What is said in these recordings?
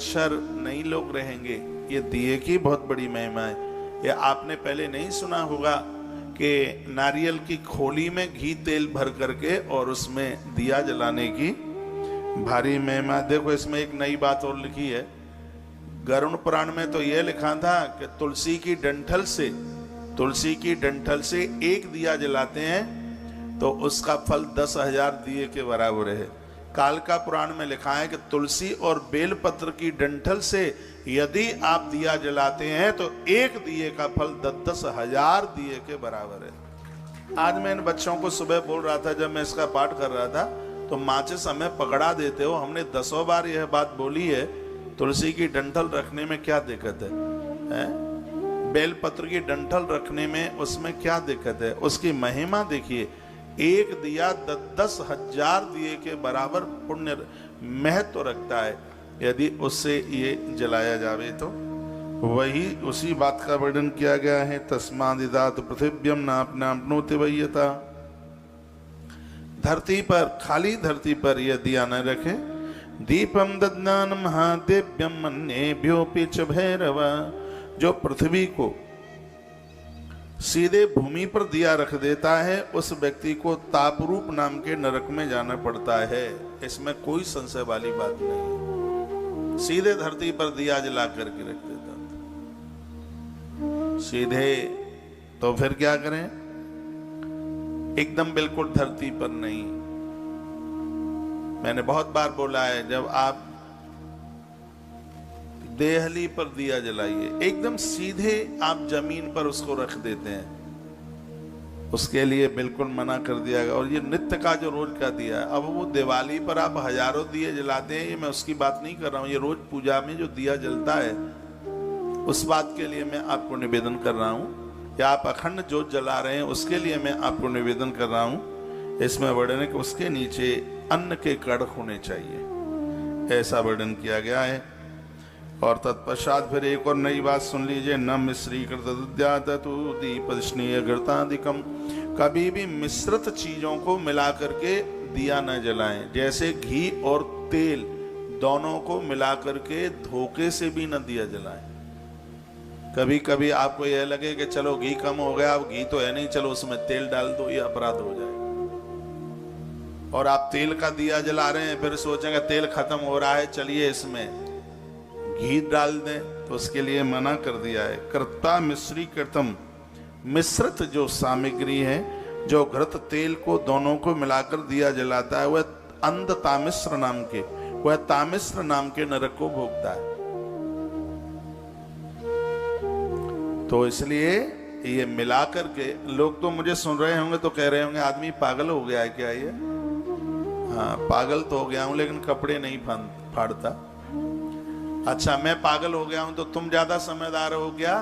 मच्छर नहीं लोग रहेंगे। ये दिए की बहुत बड़ी महिमा है। ये आपने पहले नहीं सुना होगा कि नारियल की खोली में घी तेल भर करके और उसमें दिया जलाने की भारी महिमा। देखो इसमें एक नई बात और लिखी है। गरुड़ पुराण में तो यह लिखा था कि तुलसी की डंठल से एक दिया जलाते हैं तो उसका फल 10,000 दिए के बराबर है। कालका पुराण में लिखा है कि तुलसी और बेलपत्र की डंठल से यदि आप दिया जलाते हैं तो एक दिए का फल 10,000 दिए के बराबर है। आज मैं इन बच्चों को सुबह बोल रहा था, जब मैं इसका पाठ कर रहा था, तो माचिस हमें पकड़ा देते हो। हमने 10 बार यह बात बोली है, तुलसी की डंठल रखने में क्या दिक्कत है? बेलपत्र की डंठल रखने में उसमें क्या दिक्कत है? उसकी महिमा देखिए, एक दिया 10,000 दिए के बराबर पुण्य महत्व रखता है यदि उससे ये जलाया जावे तो। वही उसी बात का वर्णन किया गया है। तस्मादिदात पृथिव्यम नापनाप्नोति वह्यता। धरती पर, खाली धरती पर यह दिया न रखे। दीपम दद्नान महादेव्यम मन्येभ्योऽपि च भैरव। जो पृथ्वी को सीधे भूमि पर दिया रख देता है उस व्यक्ति को तापरूप नाम के नरक में जाना पड़ता है। इसमें कोई संशय वाली बात नहीं। सीधे धरती पर दिया जला करके रख देता था सीधे, तो फिर क्या करें? एकदम बिल्कुल धरती पर नहीं। मैंने बहुत बार बोला है, जब आप देहली पर दिया जलाइए, एकदम सीधे आप जमीन पर उसको रख देते हैं, उसके लिए बिल्कुल मना कर दिया गया। और ये नित्य का जो रोज का दिया है, अब वो दिवाली पर आप हजारों दिए जलाते हैं, ये मैं उसकी बात नहीं कर रहा हूँ। ये रोज पूजा में जो दिया जलता है उस बात के लिए मैं आपको निवेदन कर रहा हूँ, या आप अखंड जोत जला रहे हैं उसके लिए मैं आपको निवेदन कर रहा हूँ। इसमें वर्णन है कि उसके नीचे अन्न के कण होने चाहिए, ऐसा वर्णन किया गया है। और तत्पश्चात फिर एक और नई बात सुन लीजिए। न मिश्रीकृत दीपस्नेहघृतादिकम। कभी भी मिश्रित चीजों को मिला करके दिया न जलाएं। जैसे घी और तेल दोनों को मिला करके धोखे से भी न दिया जलाएं। कभी कभी आपको यह लगे कि चलो घी कम हो गया, अब घी तो है नहीं, चलो उसमें तेल डाल दो, ये अपराध हो जाएगा। और आप तेल का दिया जला रहे हैं, फिर सोचेंगे तेल खत्म हो रहा है, चलिए इसमें घी डाल दें, तो उसके लिए मना कर दिया है। कर्ता मिश्रीकृतम। मिश्रित जो सामग्री है, जो घृत तेल को दोनों को मिलाकर दिया जलाता है, वह अंध तामिश्र नाम के, वह तामिश्र नाम के नरक को भोगता है। तो इसलिए ये मिला करके, लोग तो मुझे सुन रहे होंगे तो कह रहे होंगे आदमी पागल हो गया है क्या ये? हाँ, पागल तो हो गया हूं, लेकिन कपड़े नहीं फाड़ता। अच्छा, मैं पागल हो गया हूं तो तुम ज्यादा समझदार हो क्या?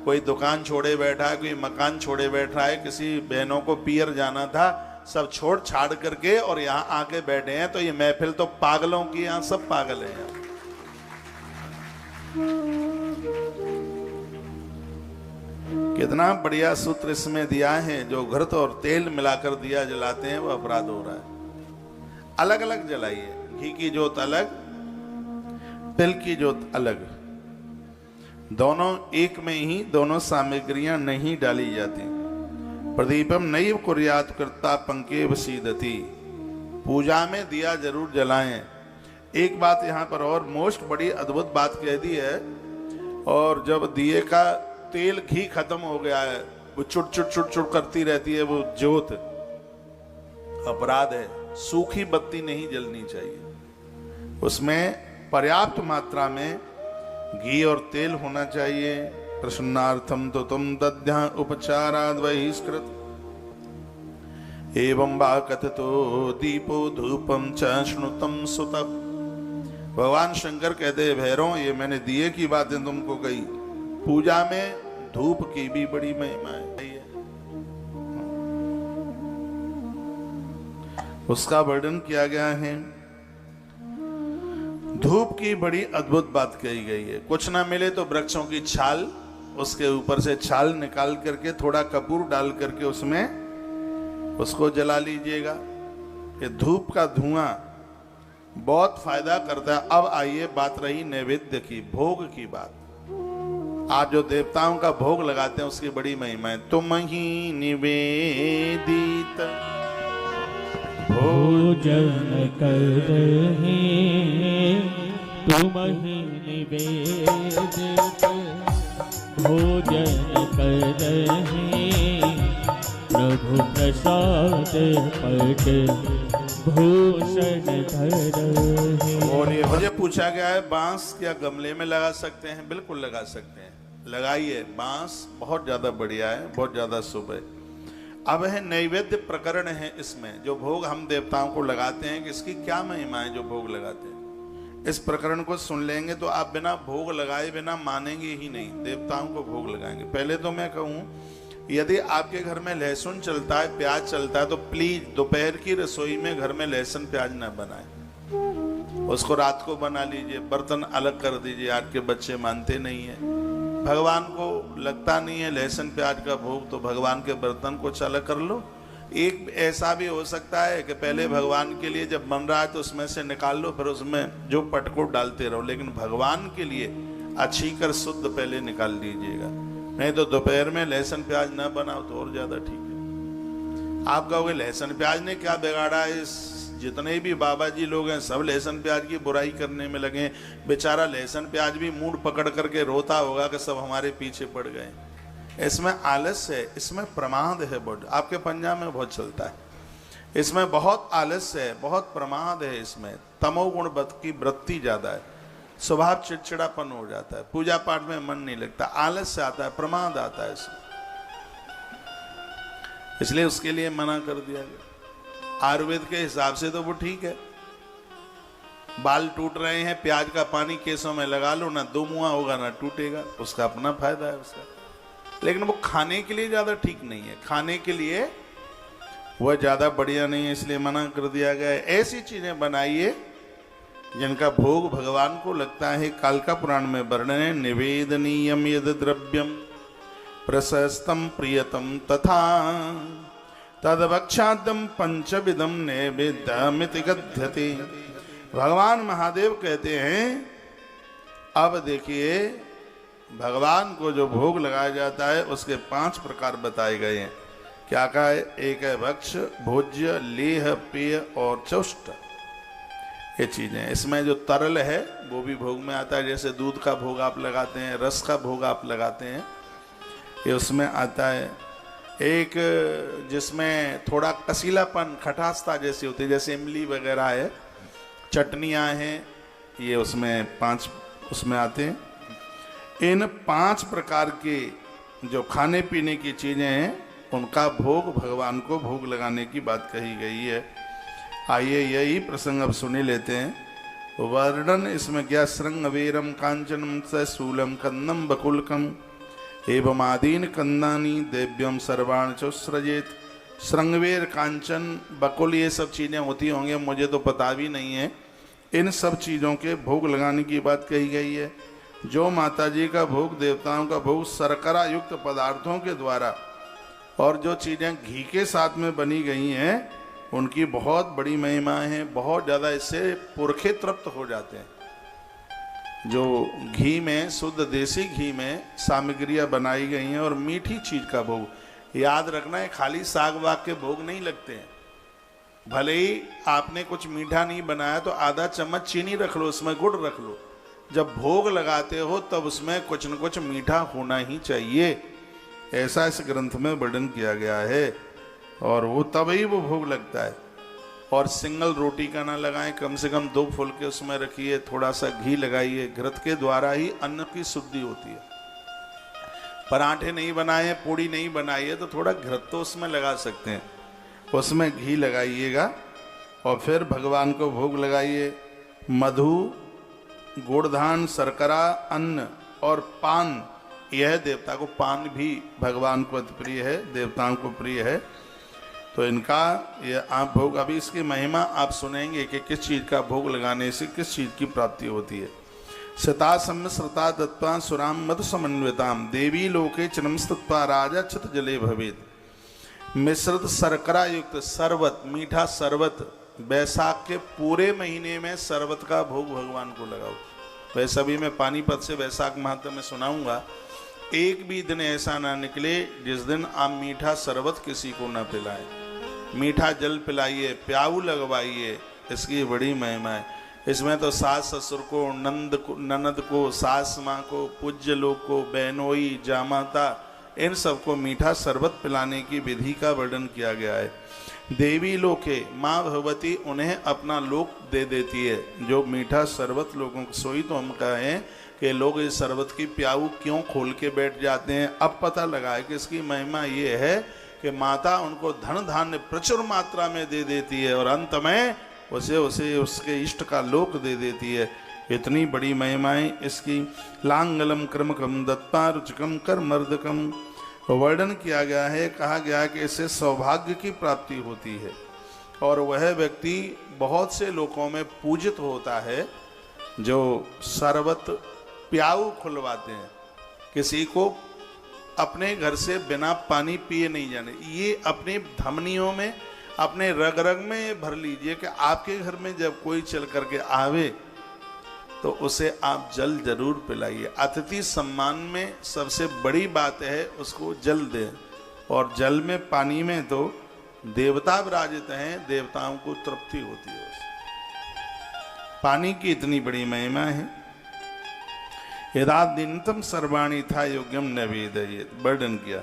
कोई दुकान छोड़े बैठा है, कोई मकान छोड़े बैठा है, किसी बहनों को पियर जाना था, सब छोड़ छाड़ करके और यहाँ आके बैठे हैं, तो ये महफिल तो पागलों की, यहाँ सब पागल हैं। यहाँ कितना बढ़िया सूत्र इसमें दिया है। जो घृत और तेल मिलाकर दिया जलाते हैं वो अपराध हो रहा है। अलग अलग जलाइए, घी की जोत अलग, तिल की जोत अलग, दोनों एक में ही दोनों सामग्रियां नहीं डाली जाती। प्रदीपम नैव कुर्यात् कृता पंकेव सीदति। पूजा में दिया जरूर जलाएं। एक बात यहाँ पर और मोस्ट बड़ी अद्भुत बात कह दी है। और जब दिए का तेल घी खत्म हो गया है, वो चुट चुट चुट चुट करती रहती है वो जोत, अपराध है। सूखी बत्ती नहीं जलनी चाहिए, उसमें पर्याप्त मात्रा में घी और तेल होना चाहिए। प्रसन्नार्थम तो तुम दद्या उपचाराद बहिष्कृत एवं वा कथितो दीपो धूपम च श्नुतम सुतप। भगवान शंकर कहते हैं, भैरव, ये मैंने दिए की बातें तुमको कही, पूजा में धूप की भी बड़ी महिमा है, उसका वर्णन किया गया है। धूप की बड़ी अद्भुत बात कही गई है। कुछ ना मिले तो वृक्षों की छाल, उसके ऊपर से छाल निकाल करके थोड़ा कपूर डाल करके उसमें उसको जला लीजिएगा। ये धूप का धुआं बहुत फायदा करता है। अब आइए, बात रही नैवेद्य की, भोग की बात। आज जो देवताओं का भोग लगाते हैं उसकी बड़ी महिमा है। तुम ही निवेदित भोजन करहि, तुम ही निवेदित भोजन करहि, प्रभु प्रसाद पट भूषण धरहि। और ये मुझे पूछा गया है, बांस क्या गमले में लगा सकते हैं? बिल्कुल लगा सकते हैं, लगाइए। बांस बहुत ज्यादा बढ़िया है, बहुत ज्यादा शुभ है। अब है नैवेद्य प्रकरण है इसमें, जो भोग हम देवताओं को लगाते हैं कि इसकी क्या महिमा है जो भोग लगाते हैं। इस प्रकरण को सुन लेंगे तो आप बिना भोग लगाए बिना मानेंगे ही नहीं, देवताओं को भोग लगाएंगे। पहले तो मैं कहूँ, यदि आपके घर में लहसुन चलता है, प्याज चलता है, तो प्लीज दोपहर की रसोई में घर में लहसुन प्याज न बनाए, उसको रात को बना लीजिए। बर्तन अलग कर दीजिए। आज के बच्चे मानते नहीं है, भगवान को लगता नहीं है लहसुन प्याज का भोग, तो भगवान के बर्तन को अलग कर लो। एक ऐसा भी हो सकता है कि पहले भगवान के लिए जब बन रहा है तो उसमें से निकाल लो, फिर उसमें जो पटको डालते रहो, लेकिन भगवान के लिए अच्छी कर शुद्ध पहले निकाल लीजिएगा। नहीं तो दोपहर में लहसुन प्याज ना बनाओ तो और ज्यादा ठीक है। आप कहोगे लहसुन प्याज ने क्या बिगाड़ा है? जितने भी बाबा जी लोग हैं सब लहसुन प्याज की बुराई करने में लगे। बेचारा लहसुन प्याज भी मूड पकड़ करके रोता होगा कि सब हमारे पीछे पड़ गए। इसमें आलस्य है, इसमें प्रमाद है, बहुत आपके पंजाब में बहुत चलता है। इसमें बहुत आलस्य है, बहुत प्रमाद है। इसमें तमोगुण की वृत्ति ज्यादा है, स्वभाव चिड़चिड़ापन हो जाता है, पूजा पाठ में मन नहीं लगता, आलस्य आता है, प्रमाद आता है इसमें। इसलिए उसके लिए मना कर दिया गया। आयुर्वेद के हिसाब से तो वो ठीक है। बाल टूट रहे हैं, प्याज का पानी केसों में लगा लो, ना दो मुआ होगा ना टूटेगा, उसका अपना फायदा है उसका। लेकिन वो खाने के लिए ज्यादा ठीक नहीं है, खाने के लिए वह ज्यादा बढ़िया नहीं है, इसलिए मना कर दिया गया है। ऐसी चीजें बनाइए जिनका भोग भगवान को लगता है। कालिका पुराण में वर्णन है, निवेदनीयम यद द्रव्यम प्रशस्तम प्रियतम तथा तदवक्षादम पंचविदम नैवेद्यमिति गद्यते। भगवान महादेव कहते हैं, अब देखिए भगवान को जो भोग लगाया जाता है उसके 5 प्रकार बताए गए हैं। क्या कहा है? एक है भक्ष, भोज्य, लेह, पेय और चौष्ट। ये चीजें, इसमें जो तरल है वो भी भोग में आता है। जैसे दूध का भोग आप लगाते हैं, रस का भोग आप लगाते हैं, ये उसमें आता है। एक जिसमें थोड़ा कसीलापन, खटासता जैसी होती है, जैसे इमली वगैरह है, चटनियाँ हैं, ये उसमें 5 उसमें आते हैं। इन 5 प्रकार के जो खाने पीने की चीजें हैं उनका भोग भगवान को भोग लगाने की बात कही गई है। आइए यही प्रसंग अब सुने लेते हैं। वर्णन इसमें क्या? श्रृंगवीरम कांचनम सूलम कंदम बकुलकम एवं आदीन कंदानी देव्यम सर्वाण चोस्रजेत। श्रृंगवीर, कांचन, बकुल ये सब चीजें होती होंगी, मुझे तो पता भी नहीं है। इन सब चीजों के भोग लगाने की बात कही गई है। जो माता जी का भोग, देवताओं का भोग शर्करा युक्त पदार्थों के द्वारा और जो चीजें घी के साथ में बनी गई हैं उनकी बहुत बड़ी महिमा है, बहुत ज़्यादा। इससे पुरखे तृप्त हो जाते हैं। जो घी में, शुद्ध देसी घी में सामग्रियाँ बनाई गई हैं और मीठी चीज का भोग। याद रखना है, खाली साग वाग के भोग नहीं लगते हैं। भले ही आपने कुछ मीठा नहीं बनाया तो आधा चम्मच चीनी रख लो, उसमें गुड़ रख लो। जब भोग लगाते हो तब उसमें कुछ न कुछ मीठा होना ही चाहिए, ऐसा इस ग्रंथ में वर्णन किया गया है। और वो तभी वो भोग लगता है। और सिंगल रोटी का ना लगाएं, कम से कम 2 फुलके उसमें रखिए, थोड़ा सा घी लगाइए। घृत के द्वारा ही अन्न की शुद्धि होती है। पराठे नहीं बनाए, पूड़ी नहीं बनाई है तो थोड़ा घृत तो उसमें लगा सकते हैं, उसमें घी लगाइएगा और फिर भगवान को भोग लगाइए। मधु, गुड़धान, शर्करा, अन्न और पान, यह देवता को, पान भी भगवान को अति प्रिय है, देवताओं को प्रिय है। तो इनका ये आप भोग, अभी इसकी महिमा आप सुनेंगे कि किस चीज़ का भोग लगाने से किस चीज़ की प्राप्ति होती है। सता सम्मिश्रता दत्वा सुराम मधु समन्विताम देवी लोके चिनमस्तत्वा राजा चित जले भवेद। मिश्रित शर्करा युक्त शरबत, मीठा शरबत बैसाख के पूरे महीने में शरबत का भोग भगवान को लगाओ। वैसा भी मैं पानीपत से वैसाख महात्म्य में सुनाऊंगा। एक भी दिन ऐसा ना निकले जिस दिन आप मीठा शरबत किसी को ना पिलाएं। मीठा जल पिलाइए, प्याऊ लगवाइए, इसकी बड़ी महिमा है। इसमें तो सास ससुर को, ननद को, सास माँ को, पूज्य लोग को, बहनोई, जामाता, इन सबको मीठा शरबत पिलाने की विधि का वर्णन किया गया है। देवी लोके माँ भगवती उन्हें अपना लोक दे देती है जो मीठा शरबत लोगों को। सोई तो हम कहें कि लोग इस शरबत की प्याऊ क्यों खोल के बैठ जाते हैं। अब पता लगा है कि इसकी महिमा ये है कि माता उनको धन धान्य प्रचुर मात्रा में दे देती है और अंत में उसे उसके इष्ट का लोक दे देती है। इतनी बड़ी महिमाएं इसकी। लांगलम कर्मकम दत्ता रुचिकम कर मर्दकम वर्णन किया गया है। कहा गया है कि इससे सौभाग्य की प्राप्ति होती है और वह व्यक्ति बहुत से लोगों में पूजित होता है जो शरबत प्याऊ खुलवाते हैं। किसी को अपने घर से बिना पानी पिए नहीं जाने। ये अपनी धमनियों में, अपने रग रग में भर लीजिए कि आपके घर में जब कोई चल करके आवे तो उसे आप जल जरूर पिलाइए। अतिथि सम्मान में सबसे बड़ी बात है उसको जल दें, और जल में, पानी में तो देवता विराजित हैं, देवताओं को तृप्ति होती है उससे। पानी की इतनी बड़ी महिमा है। यदादिनतम सर्वाणी था योग्यम नवेदयेत वर्णन किया।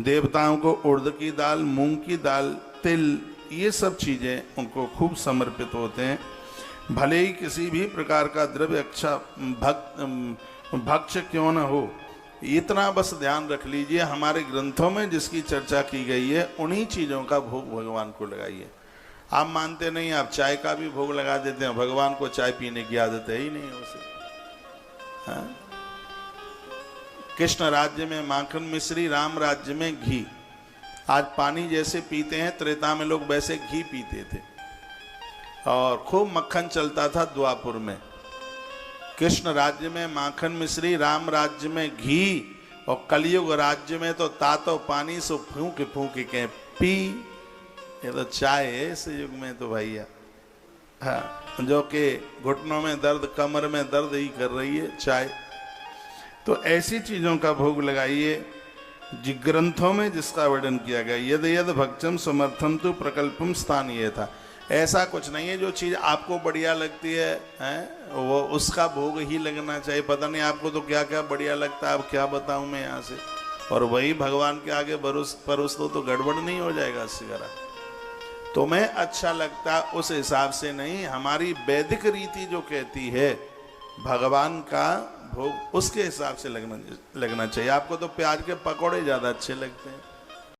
देवताओं को उड़द की दाल, मूंग की दाल, तिल, ये सब चीजें उनको खूब समर्पित होते हैं। भले ही किसी भी प्रकार का द्रव्य अच्छा भक्ष्य क्यों न हो, इतना बस ध्यान रख लीजिए हमारे ग्रंथों में जिसकी चर्चा की गई है उन्हीं चीज़ों का भोग भगवान को लगाइए। आप मानते नहीं, आप चाय का भी भोग लगा देते हैं। भगवान को चाय पीने की आदत है ही नहीं उसे। हाँ? कृष्ण राज्य में माखन मिश्री, राम राज्य में घी। आज पानी जैसे पीते हैं, त्रेता में लोग वैसे घी पीते थे और खूब मक्खन चलता था द्वापुर में। कृष्ण राज्य में माखन मिश्री, राम राज्य में घी, और कलयुग राज्य में तो तातो पानी सो फूंक फूंक के पी। ये तो चाय है इस युग में तो भैया। हाँ, जो कि घुटनों में दर्द, कमर में दर्द ही कर रही है चाय। तो ऐसी चीजों का भोग लगाइए ग्रंथों में जिसका वर्णन किया गया। यद यद भक्तम समर्थम तो प्रकल्पम स्थानीय था। ऐसा कुछ नहीं है जो चीज़ आपको बढ़िया लगती है, वो उसका भोग ही लगना चाहिए। पता नहीं आपको तो क्या क्या बढ़िया लगता है, अब क्या बताऊं मैं यहाँ से। और वही भगवान के आगे परोस दो तो गड़बड़ नहीं हो जाएगा इससे जरा। तुम्हें अच्छा लगता उस हिसाब से नहीं, हमारी वैदिक रीति जो कहती है भगवान का भोग उसके हिसाब से लगना चाहिए। आपको तो प्याज के पकौड़े ज़्यादा अच्छे लगते हैं।